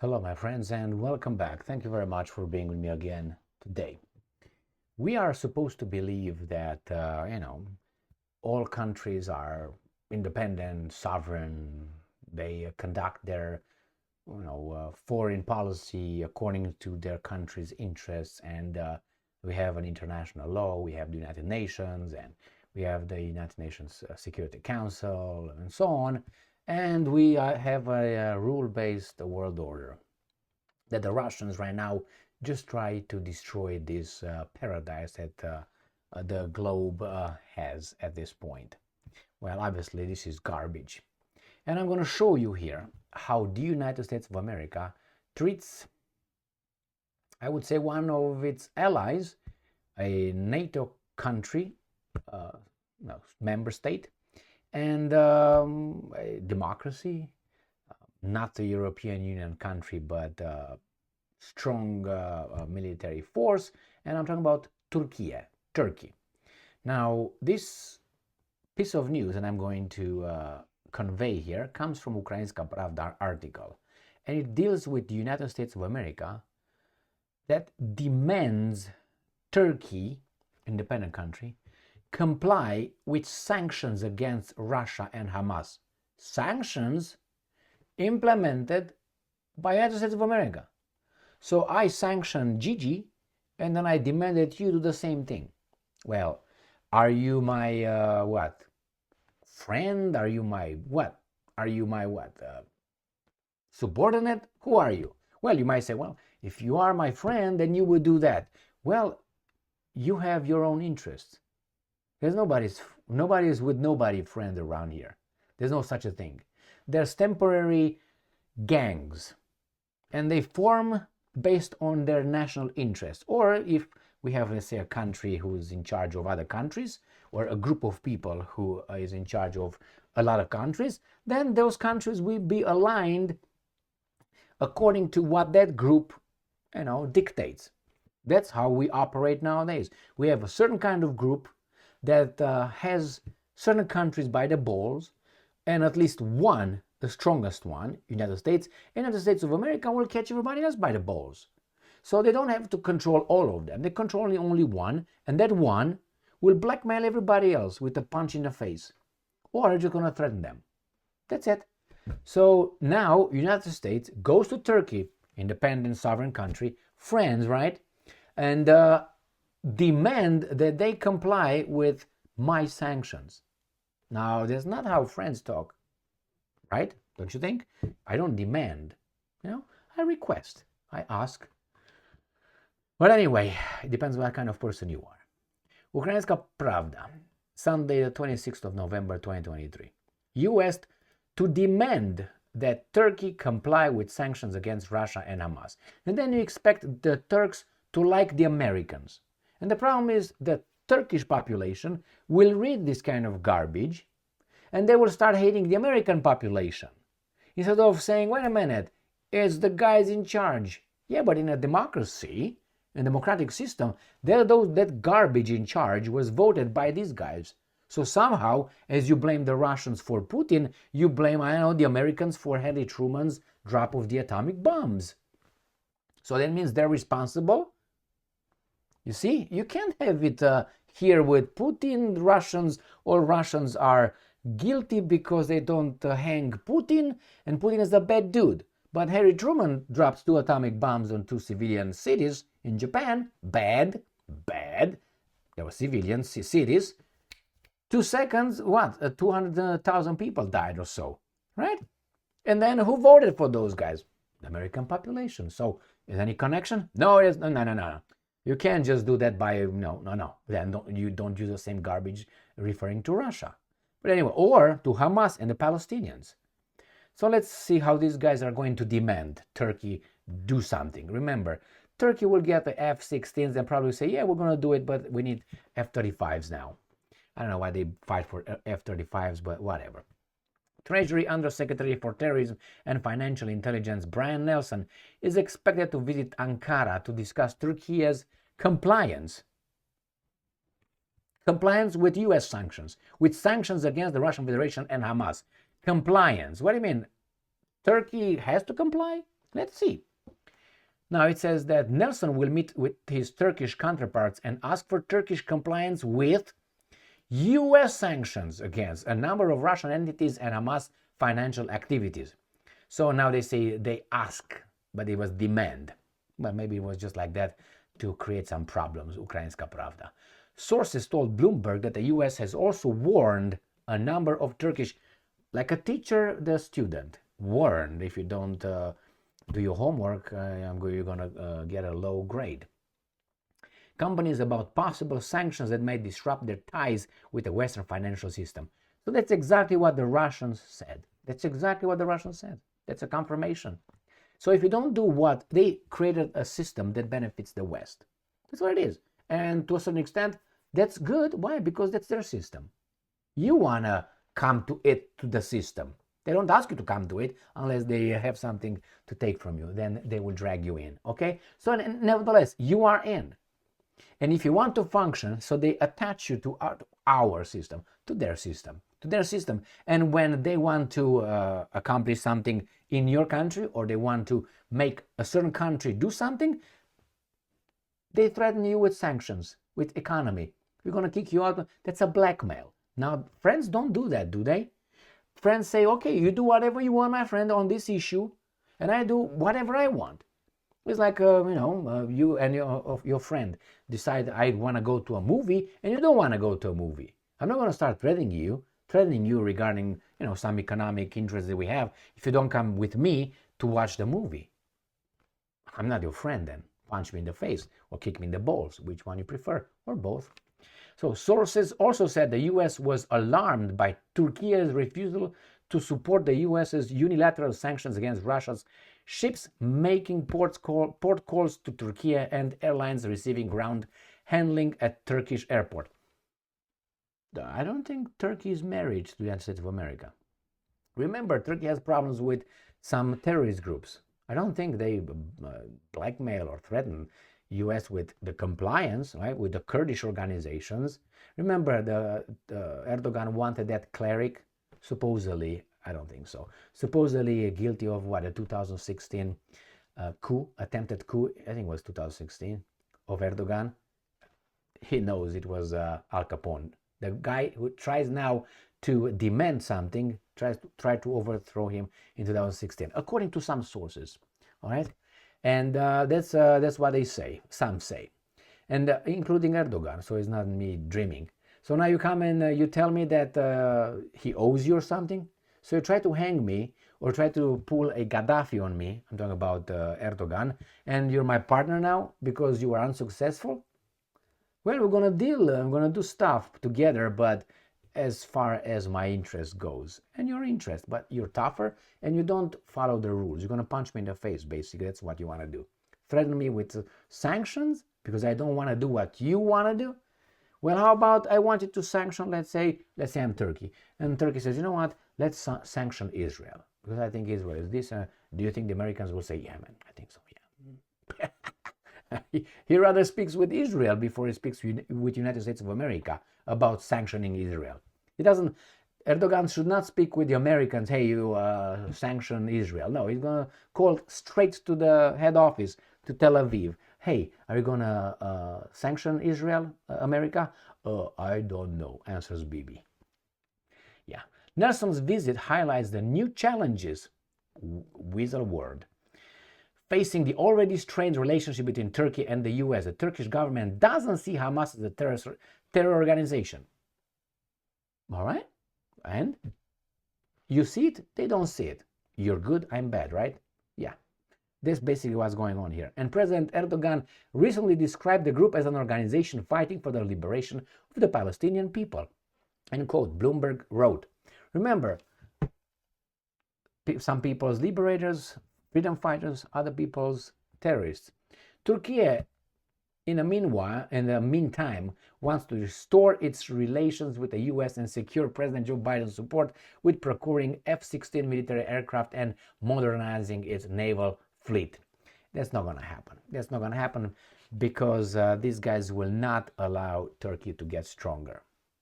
Hello, my friends, and welcome back. Thank you very much for being with me again today. We are supposed to believe that, all countries are independent, sovereign. They conduct their, foreign policy according to their country's interests. And we have an international law. We have the United Nations, and we have the United Nations Security Council, and so on. And we have a rule-based world order that the Russians right now just try to destroy this paradise that the globe has at this point. Well, obviously this is garbage. And I'm going to show you here how the United States of America treats, I would say, one of its allies, a NATO country, member state, and a democracy, not a European Union country, but strong military force, and I'm talking about Turkey. Now, this piece of news that I'm going to convey here comes from Ukrainska Pravda article, and it deals with the United States of America that demands Turkey, independent country, comply with sanctions against Russia and Hamas. Sanctions implemented by the United States of America. So I sanctioned Gigi, and then I demanded you do the same thing. Well, are you my what? Friend? Are you my what? Are you my what? Subordinate? Who are you? Well, you might say, well, if you are my friend, then you would do that. Well, you have your own interests. There's nobody's with nobody friend around here. There's no such a thing. There's temporary gangs, and they form based on their national interest. Or if we have, let's say, a country who is in charge of other countries, or a group of people who is in charge of a lot of countries, then those countries will be aligned according to what that group, dictates. That's how we operate nowadays. We have a certain kind of group that has certain countries by the balls, and at least one, the strongest one, United States of America, will catch everybody else by the balls. So they don't have to control all of them. They control only one, and that one will blackmail everybody else with a punch in the face, or just going to threaten them. That's it. So now United States goes to Turkey, independent sovereign country, friends, right? And demand that they comply with my sanctions. Now, that's not how friends talk, right? Don't you think? I don't demand, I request, I ask. But anyway, it depends what kind of person you are. Ukrainska Pravda, Sunday, the 26th of November, 2023. U.S. to demand that Turkey comply with sanctions against Russia and Hamas. And then you expect the Turks to like the Americans. And the problem is the Turkish population will read this kind of garbage, and they will start hating the American population. Instead of saying, wait a minute, it's the guys in charge. Yeah, but in a democracy, a democratic system, that garbage in charge was voted by these guys. So somehow, as you blame the Russians for Putin, you blame, the Americans for Harry Truman's drop of the atomic bombs. So that means they're responsible. You see, you can't have it here with Putin. All Russians are guilty because they don't hang Putin, and Putin is a bad dude. But Harry Truman drops 2 atomic bombs on 2 civilian cities in Japan. Bad. There were civilian cities. 2 seconds, 200,000 people died or so, right? And then who voted for those guys? The American population. So, is any connection? No, it is. No. You can't just do that by, no. Then you don't use the same garbage referring to Russia. But anyway, or to Hamas and the Palestinians. So let's see how these guys are going to demand Turkey do something. Remember, Turkey will get the F-16s and probably say, yeah, we're going to do it, but we need F-35s now. I don't know why they fight for F-35s, but whatever. Treasury Undersecretary for Terrorism and Financial Intelligence Brian Nelson is expected to visit Ankara to discuss Turkey's compliance with U.S. sanctions, with sanctions against the Russian Federation and Hamas. Compliance. What do you mean? Turkey has to comply? Let's see. Now it says that Nelson will meet with his Turkish counterparts and ask for Turkish compliance with US sanctions against a number of Russian entities and Hamas financial activities. So now they say they ask, but it was demand. Well, maybe it was just like that to create some problems, Ukrainska Pravda. Sources told Bloomberg that the US has also warned a number of Turkish, like a teacher, the student, warned if you don't do your homework, you're going to get a low grade. Companies about possible sanctions that may disrupt their ties with the Western financial system. So that's exactly what the Russians said. That's exactly what the Russians said. That's a confirmation. So if you don't do what, they created a system that benefits the West. That's what it is. And to a certain extent, that's good. Why? Because that's their system. You want to come to the system. They don't ask you to come to it unless they have something to take from you. Then they will drag you in. Okay? So nevertheless, you are in. And if you want to function, so they attach you to our system, to their system, to their system. And when they want to accomplish something in your country, or they want to make a certain country do something, they threaten you with sanctions, with economy. We're going to kick you out. That's a blackmail. Now, friends don't do that, do they? Friends say, okay, you do whatever you want, my friend, on this issue, and I do whatever I want. It's like, you and your friend decide I want to go to a movie, and you don't want to go to a movie. I'm not going to start threatening you regarding, some economic interests that we have if you don't come with me to watch the movie. I'm not your friend then. Punch me in the face or kick me in the balls, which one you prefer, or both. So sources also said the U.S. was alarmed by Turkey's refusal to support the U.S.'s unilateral sanctions against Russia's ships making port calls to Turkey and airlines receiving ground handling at Turkish airport. I don't think Turkey is married to the United States of America. Remember, Turkey has problems with some terrorist groups. I don't think they blackmail or threaten U.S. with the compliance, right, with the Kurdish organizations. Remember, the Erdogan wanted that cleric, supposedly, I don't think so, supposedly guilty of what, a 2016 coup, attempted coup, I think it was 2016, of Erdogan. He knows it was Al Capone. The guy who tries now to demand something, tried to overthrow him in 2016, according to some sources, all right? And that's what they say, some say, and including Erdogan, so it's not me dreaming. So now you come and you tell me that he owes you or something, so you try to hang me or try to pull a Gaddafi on me, I'm talking about Erdogan, and you're my partner now because you were unsuccessful? Well, we're going to deal, I'm going to do stuff together, but as far as my interest goes, and your interest, but you're tougher and you don't follow the rules. You're going to punch me in the face, basically. That's what you want to do. Threaten me with sanctions because I don't want to do what you want to do? Well, how about I want you to sanction, let's say I'm Turkey, and Turkey says, you know what, let's sanction Israel, because I think Israel is this. Do you think the Americans will say, yeah, man, I think so, yeah. He rather speaks with Israel before he speaks with United States of America about sanctioning Israel. Erdogan should not speak with the Americans, hey, you sanction Israel. No, he's going to call straight to the head office, to Tel Aviv. Hey, are you going to sanction Israel, America? I don't know, answers Bibi. Yeah. Nelson's visit highlights the new challenges, weasel word, facing the already strained relationship between Turkey and the US. The Turkish government doesn't see Hamas as a terror organization. All right? And you see it, they don't see it. You're good, I'm bad, right? Yeah. That's basically what's going on here. And President Erdogan recently described the group as an organization fighting for the liberation of the Palestinian people. End quote. Bloomberg wrote. Remember, some people's liberators, freedom fighters, other people's terrorists. Turkey, in the meantime, wants to restore its relations with the U.S. and secure President Joe Biden's support with procuring F-16 military aircraft and modernizing its naval fleet. That's not going to happen. That's not going to happen because these guys will not allow Turkey to get stronger.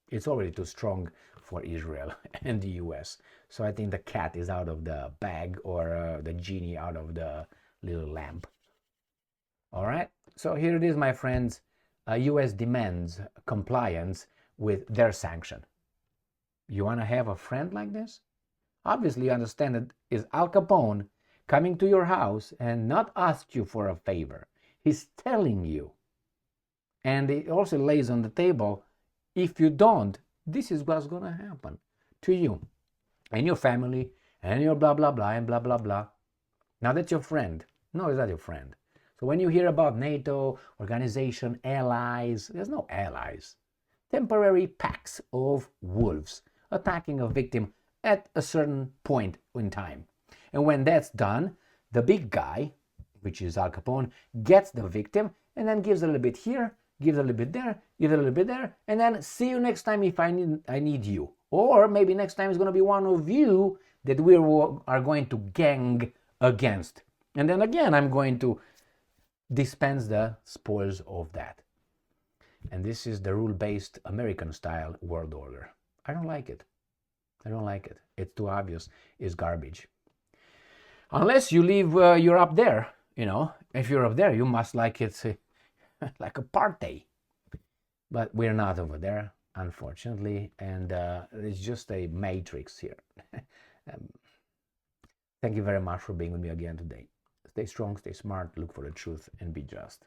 It's already too strong for Israel and the US. So I think the cat is out of the bag, or the genie out of the little lamp. All right, so here it is, my friends. US demands compliance with their sanction. You want to have a friend like this? Obviously, you understand that is Al Capone coming to your house and not ask you for a favor. He's telling you. And it also lays on the table, if you don't, this is what's going to happen to you and your family and your blah, blah, blah, and blah, blah, blah. Now that's your friend. No, it's not your friend. So when you hear about NATO, organization, allies, there's no allies. Temporary packs of wolves attacking a victim at a certain point in time. And when that's done, the big guy, which is Al Capone, gets the victim and then gives a little bit here, gives a little bit there, gives a little bit there, and then see you next time if I need you. Or maybe next time it's going to be one of you that we are going to gang against. And then again, I'm going to dispense the spoils of that. And this is the rule-based American-style world order. I don't like it. I don't like it. It's too obvious. It's garbage. Unless you live, you're up there, you know. If you're up there, you must like it like a party. But we're not over there, unfortunately. And it's just a matrix here. Thank you very much for being with me again today. Stay strong, stay smart, look for the truth, and be just.